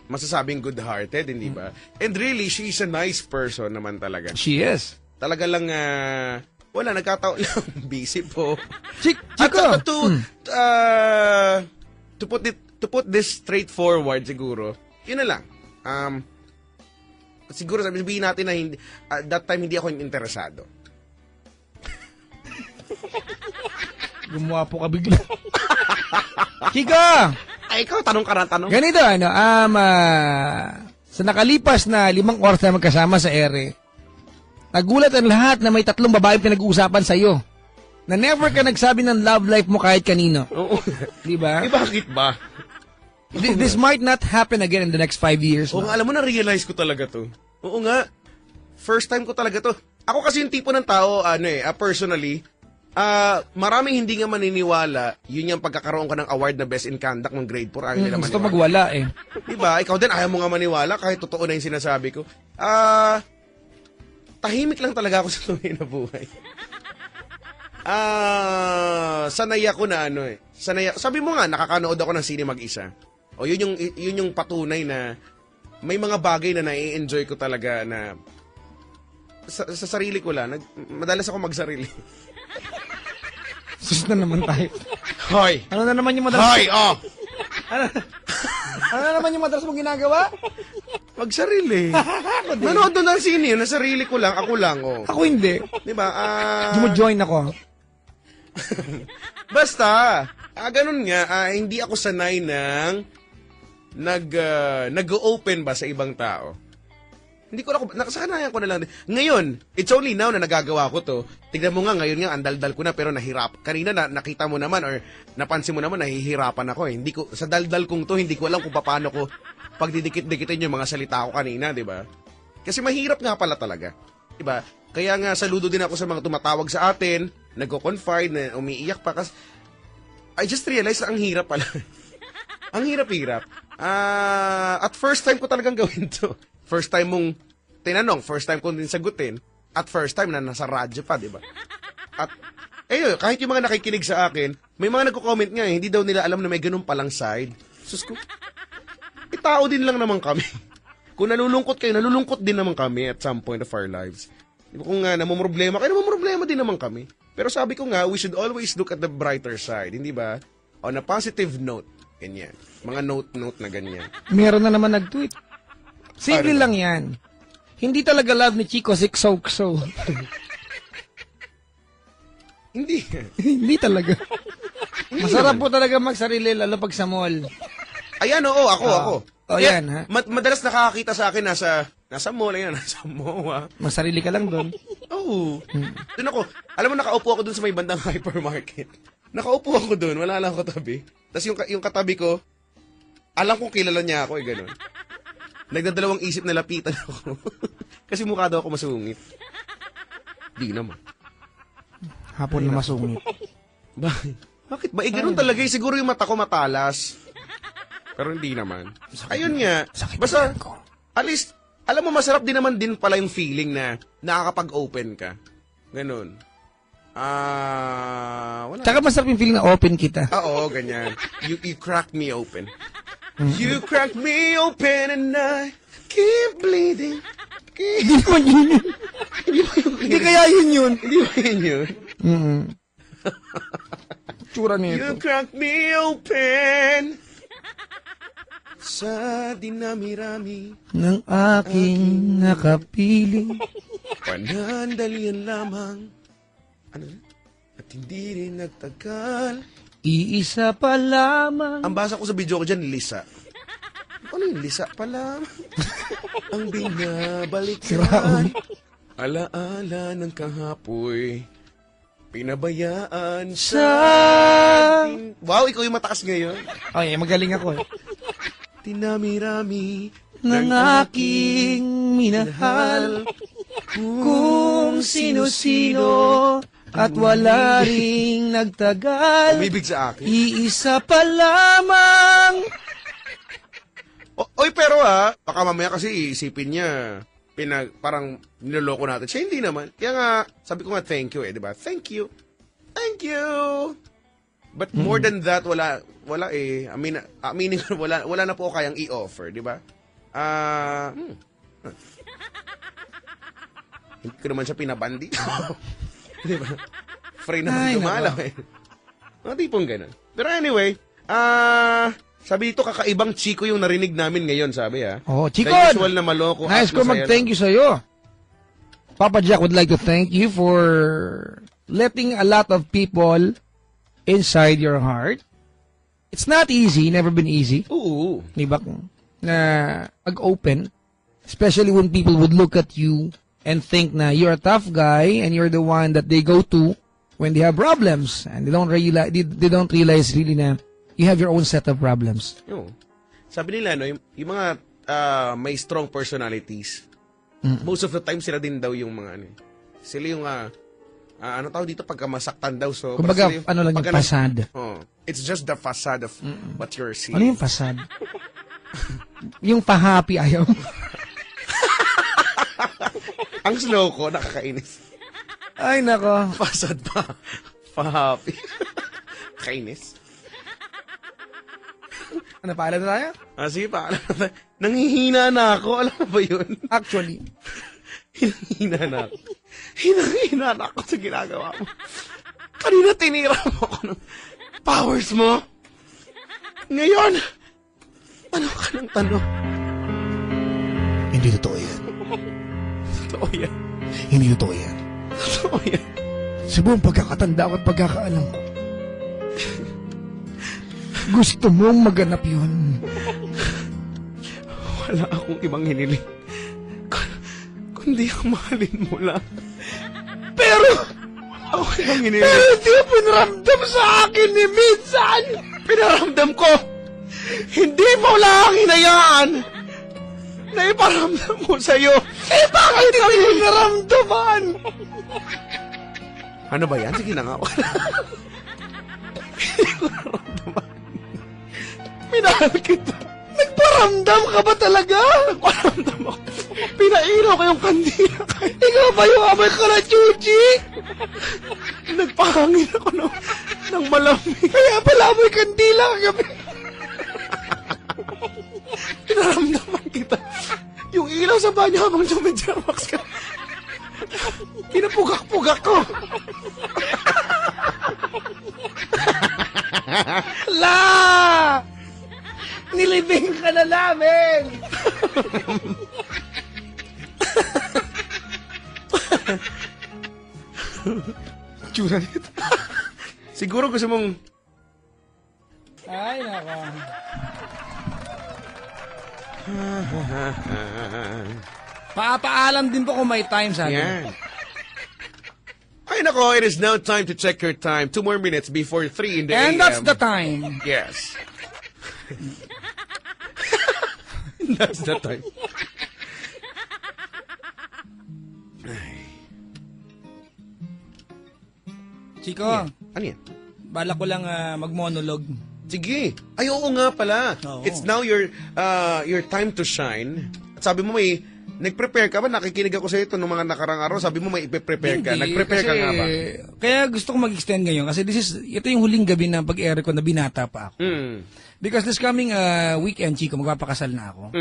masasabing good-hearted, hindi ba? And really, she's a nice person naman talaga. She is. Talaga lang, wala, nagkataon lang, busy po. Chico! At to put this straightforward siguro, yun na lang. Siguro sabihin natin na hindi, that time hindi ako interesado. Gumawa po ka bigla. Chico! Ay, ikaw, tanong ka na, tanong. Ganito, sa nakalipas na 5 oras na magkasama sa ere, nagulat ang lahat na may 3 babae pinag-uusapan sa'yo. Na never ka nagsabi ng love life mo kahit kanino. Oo. Di ba? Bakit ba? This might not happen again in the next 5 years. Oo nga, alam mo, na-realize ko talaga to. Oo nga. First time ko talaga to. Ako kasi yung tipo ng tao, personally, maraming hindi nga maniniwala, yun yung pagkakaroon ka ng award na Best in Conduct ng grade 4. Ayaw nila Gusto maniwala. magwala eh. Diba? Ikaw din, ayaw mo nga maniwala kahit totoo na yung sinasabi ko. Tahimik lang talaga ako sa tunay na buhay. Sanay ako na sabi mo nga, nakakanood ako ng sine mag-isa. O yun yung patunay na may mga bagay na nai-enjoy ko talaga na sa sarili ko lang. Madalas ako magsarili. Sus na naman tayo. Hoy! Ano na naman yung madalas? Hoy! Oh! Ano na naman yung madalas mong ginagawa? Magsarili. Manood doon ng sine, na sarili ko lang, ako lang. Oh. Ako hindi. Diba? Hindi mo join ako. Basta, ganun nga, hindi ako sanay ng nag-open ba sa ibang tao. Hindi ko na, nakasanayan ko na lang. Ngayon, it's only now na nagagawa ko to. Tignan mo nga, ngayon nga, andaldal ko na, pero nahirap. Kanina nakita mo naman, or napansin mo naman, nahihirapan ako. Hindi ko, sa daldal kong to, hindi ko alam kung paano ko pagdidikit-dikitin yung mga salita ko kanina, di ba? Kasi mahirap nga pala talaga. Di ba? Kaya nga, saludo din ako sa mga tumatawag sa atin, nagko-confide, na umiiyak pa. Kasi, I just realized na ang hirap pala. Ang hirap-hirap. At first time ko talagang gawin to. First time mong tinanong, first time ko din sagutin, at first time na nasa radyo pa, di ba? At, kahit yung mga nakikinig sa akin, may mga nagko-comment nga, hindi daw nila alam na may ganun palang side. Sus ko, tao din lang naman kami. Kung nalulungkot kayo, nalulungkot din naman kami at some point of our lives. Di ba, kung namumroblema kayo, namumroblema din naman kami. Pero sabi ko nga, we should always look at the brighter side, hindi ba? On a positive note, ganyan. Mga note na ganyan. Meron na naman nag-tweet. Simple lang yan. Hindi talaga love ni Chico Sikso-kso. Hindi. Hindi talaga. Masarap po talaga magsarili, lalo pag sa mall. Ayan, oo, ako. Yan, ha? Madalas nakakakita sa akin nasa mall, ayan, nasa MOA. Magsarili ka lang doon. Oo. Doon ako. Alam mo, nakaupo ako doon sa may bandang hypermarket. Nakaupo ako doon, wala lang ako tabi. Tapos yung katabi ko, alam kong kilala niya ako, gano'n. Nagdadalawang isip na lapitan ako. Kasi mukha daw ako masungit. Di naman. Hapon na masungit. Bakit ba? Ganun talaga. Siguro yung mata ko matalas. Pero hindi naman. Ayun nga. Basta, at least, alam mo, masarap din naman din pala yung feeling na nakakapag-open ka. Ganun. Wala. Tsaka masarap yung feeling na open kita. Oo, ganyan. You crack me open. You crack me open and I keep bleeding. Hindi naman yun. Hindi kaya yun. Hindi ba yun? Tsura nito. You crack me open sa dinami-rami ng aking nakapiling. Panandalian lamang. Ano? At hindi rin nagtagal. Iisa pa lamang. Ang basa ko sa video ko dyan, Lisa. Ano yung Lisa pa lamang? Ang binabalikan. Alaala ng kahapoy. Pinabayaan sa... Wow, ikaw yung mataas ngayon. Okay, magaling ako. Tinami-rami ng aking minahal kung sino-sino at wala ring nagtagal. Umibig sa akin. Iisa pa lamang. Oy, pero baka mamaya kasi iisipin niya, parang niloloko natin. Siya hindi naman. Kaya nga, sabi ko nga thank you di ba? Thank you. Thank you. But more than that, wala eh. Meaning, wala na po kayang i-offer, di ba? Hindi ko naman siya pinabandi. Di ba? Free naman gumalaw eh. Mga tipong ganun. Pero anyway, sabi dito, kakaibang Chico yung narinig namin ngayon, sabi Oh, Chico! The usual na maloko. Nice ko mag-thank you sa'yo. Papa Jack would like to thank you for letting a lot of people inside your heart. It's not easy, never been easy. Oo. Diba? Na mag-open. Especially when people would look at you and think na you're a tough guy and you're the one that they go to when they have problems. And they don't realize really na you have your own set of problems. Sabi nila, no, yung mga may strong personalities, most of the time sila din daw yung mga sila yung ano tawag dito pagka masaktan daw. So, kumbaga, ano lang yung facade. It's just the facade of what you're seeing. Ano yung facade? Yung pa-happy ayaw. Ang slow ko, nakakainis. Ay, nako. Facade pa. Pa-happy. Kainis. Ano, paalam na tayo? Sige, paalam na tayo. Nanghihina na ako. Alam mo ba yun? Actually. Hinahina na ako. Hinahina na ako sa ginagawa mo. Kanina tinira mo ako ng powers mo. Ngayon, tanong ka ng tanong. Hindi totoo yan. Totoo yan. Hindi totoo yan. Totoo yan. Sa buong pagkakatanda ko at pagkakaalam ko, gusto mong maganap yun. Wala akong ibang hiniling. Kundi ang mahalin mo lang. Pero, ako ibang hiniling. Pero hindi mo pinaramdam sa akin ni minsan. Pinaramdam ko. Hindi mo lang hinayaan na iparamdam mo sa'yo. Bakit hindi mo naramdaman? Ano ba yan? Sige na nga. Hindi ko naramdaman. Minahal kita. Nagparamdam ka ba talaga? Nagparamdam ako. Pinailaw ko yung kandila. Ikaw ba yung amoy ka na, Chuchi? Nagpahangin ako ng malamig. Kaya pala amoy kandila kagabi. Pinaramdaman kita. Yung ilaw sa banyo habang Jumedjarmax ka. Pinapugak-pugak ko. La! Nilibing ka na namin! Tsura nito. Siguro gusto mong... Ay, nako. Paapaalam din po kung may time sa atin. Yan. Ay, nako, it is now time to check your time. 2 more minutes before 3 in the AM. And that's the time. Yes. That's the time. Chico, Ano yan? bala ko lang mag-monologue. Sige. Ay, oo nga pala. Oo. It's now your time to shine. At sabi mo nag-prepare ka ba? Nakikinig ako sa ito nung mga nakarang araw. Sabi mo may ipe-prepare ka. Hindi, Nag-prepare ka kasi, nga ba? Kaya gusto ko mag-extend ngayon kasi ito yung huling gabi na pag-air ko na binata pa ako. Because this coming weekend, Chico, magpapakasal na ako.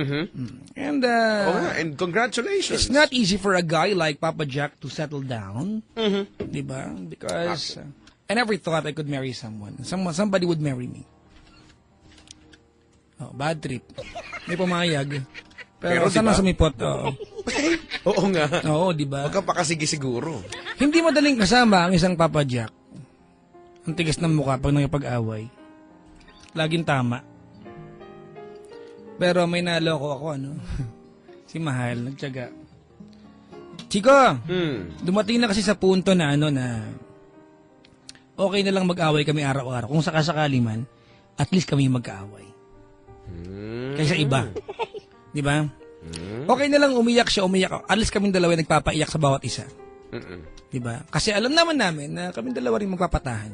And and congratulations. it's not easy for a guy like Papa Jack to settle down. Diba? Because I never thought I could marry someone. Somebody would marry me. Oh, bad trip. May pumayag. Pero sana diba? sumipot. Oo nga. Oo, diba? Huwag ka pa kasi siguro. Hindi madaling kasama ang isang Papa Jack. Ang tigas ng mukha pag nakipag-away. Laging tama. Pero may naloko ako, ano? Si Mahal, nagtiyaga. Chico, dumating na kasi sa punto na okay na lang mag-away kami araw-araw. Kung sakasakali man, at least kami magkaaway. Kaysa iba. Di ba? Okay na lang umiyak siya, umiyak ako. At least kaming dalawa yung nagpapaiyak sa bawat isa. Di ba? Kasi alam naman namin na kaming dalawa rin magpapatahan.